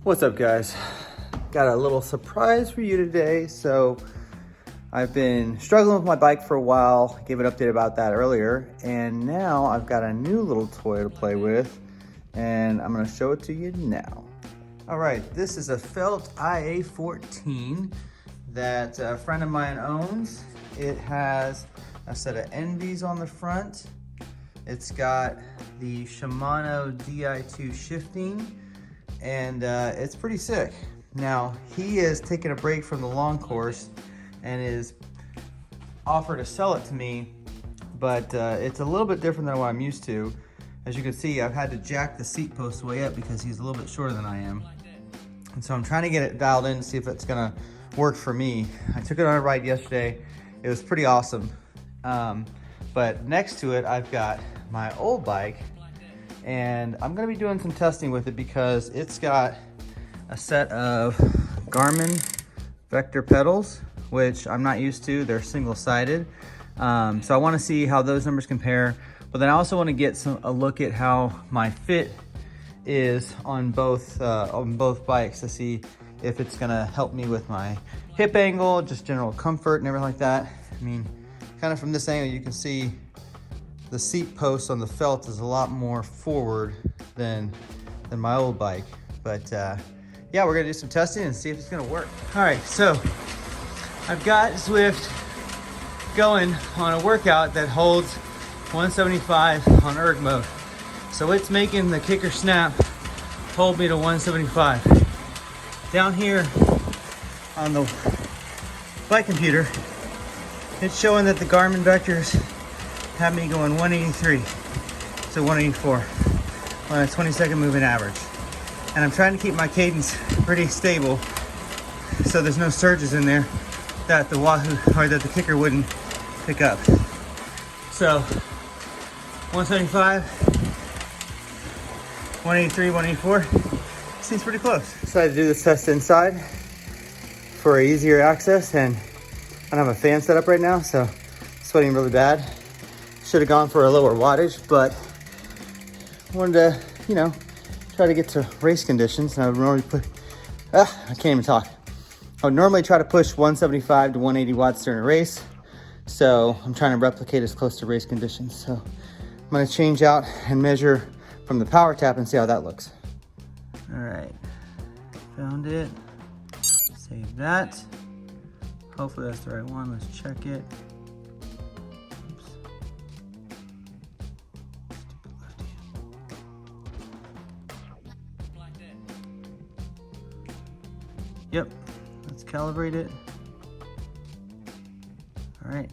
What's up, guys? Got a little surprise for you today. So I've been struggling with my bike for a while. I gave an update about that earlier, and now I've got a new little toy to play with, and I'm gonna show it to you now. All right, this is a Felt IA14 that a friend of mine owns. It has a set of Envies on the front. It's got the Shimano Di2 shifting, and it's pretty sick. Now, he is taking a break from the long course and is offered to sell it to me, but it's a little bit different than what I'm used to. As you can see, I've had to jack the seat post way up because he's a little bit shorter than I am. And so I'm trying to get it dialed in to see if it's gonna work for me. I took it on a ride yesterday. It was pretty awesome. But next to it, I've got my old bike, and I'm gonna be doing some testing with it because it's got a set of Garmin Vector pedals, which I'm not used to. They're single-sided. So I wanna see how those numbers compare, but then I also wanna get a look at how my fit is on both bikes to see if it's gonna help me with my hip angle, just general comfort and everything like that. I mean, kind of from this angle, you can see the seat post on the Felt is a lot more forward than my old bike. But yeah, we're gonna do some testing and see if it's gonna work. All right, so I've got Zwift going on a workout that holds 175 on erg mode. So it's making the kicker snap hold me to 175. Down here on the bike computer, it's showing that the Garmin Vectors have me going 183 to 184 on a 20-second moving average. And I'm trying to keep my cadence pretty stable so there's no surges in there that the Wahoo or that the kicker wouldn't pick up. So 175, 183, 184, seems pretty close. Decided to do this test inside for easier access, and I don't have a fan set up right now, so sweating really bad. Should have gone for a lower wattage, but wanted to, you know, try to get to race conditions. And I would normally I can't even talk. I would normally try to push 175 to 180 watts during a race. So I'm trying to replicate as close to race conditions. So I'm gonna change out and measure from the power tap and see how that looks. All right, found it, save that. Hopefully that's the right one, let's check it. Oops. Stupid lefty. Yep, let's calibrate it. All right,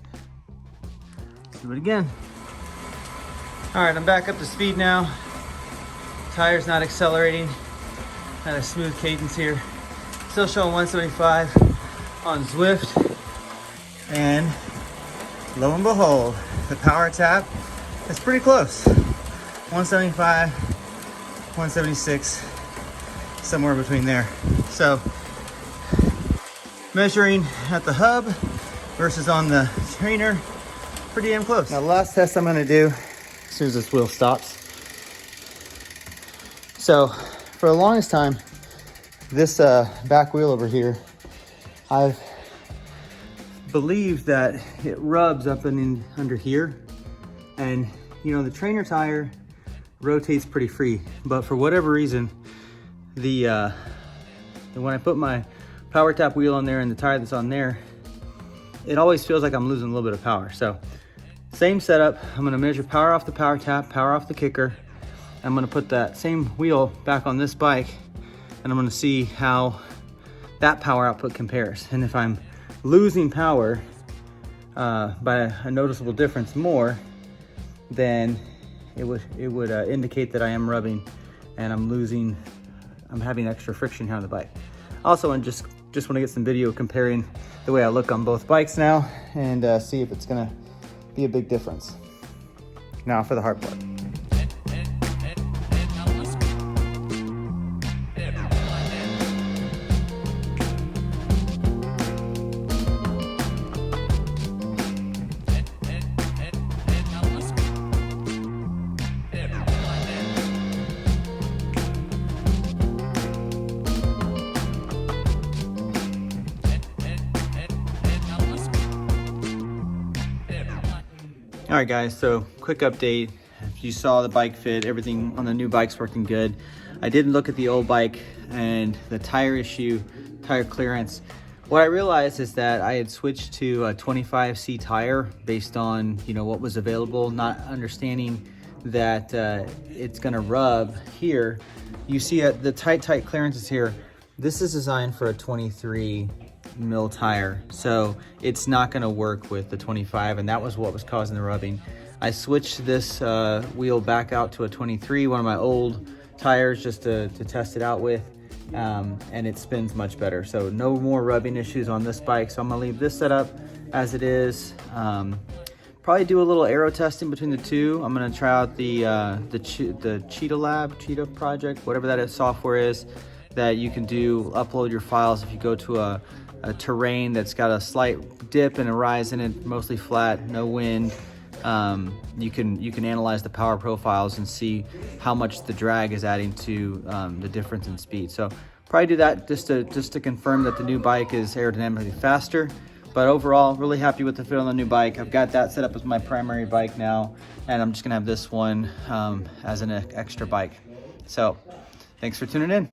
let's do it again. All right, I'm back up to speed now. Tire's not accelerating. Had a smooth cadence here. Still showing 175 on Zwift. And lo and behold, the power tap is pretty close. 175, 176, somewhere between there. So measuring at the hub versus on the trainer, pretty damn close. Now the last test I'm gonna do as soon as this wheel stops. So for the longest time, this back wheel over here, I've believed that it rubs up and in under here. And you know, the trainer tire rotates pretty free, but for whatever reason, when I put my power tap wheel on there and the tire that's on there, it always feels like I'm losing a little bit of power. So same setup, I'm gonna measure power off the power tap, power off the kicker. I'm gonna put that same wheel back on this bike, and I'm gonna see how that power output compares. And if I'm losing power by a noticeable difference more, then it would indicate that I am rubbing and I'm having extra friction here on the bike. Also, I just want to get some video comparing the way I look on both bikes now and see if it's gonna be a big difference. Now for the hard part. All right guys, so quick update. If you saw the bike fit, everything on the new bike's working good. I did look at the old bike and the tire issue, tire clearance. What I realized is that I had switched to a 25C tire based on what was available, not understanding that it's gonna rub here. You see the tight clearances here. This is designed for a 23 mil tire, so it's not going to work with the 25, and that was what was causing the rubbing. I switched this wheel back out to a 23, one of my old tires, just to test it out with, and it spins much better. So no more rubbing issues on this bike. So I'm gonna leave this setup as it is. Probably do a little aero testing between the two. I'm gonna try out the Cheetah project, whatever that software is that you can do, upload your files if you go to a terrain that's got a slight dip and a rise in it, mostly flat, no wind. You can analyze the power profiles and see how much the drag is adding to the difference in speed. So probably do that just to confirm that the new bike is aerodynamically faster. But overall, really happy with the fit on the new bike. I've got that set up as my primary bike now, and I'm just gonna have this one as an extra bike. So thanks for tuning in.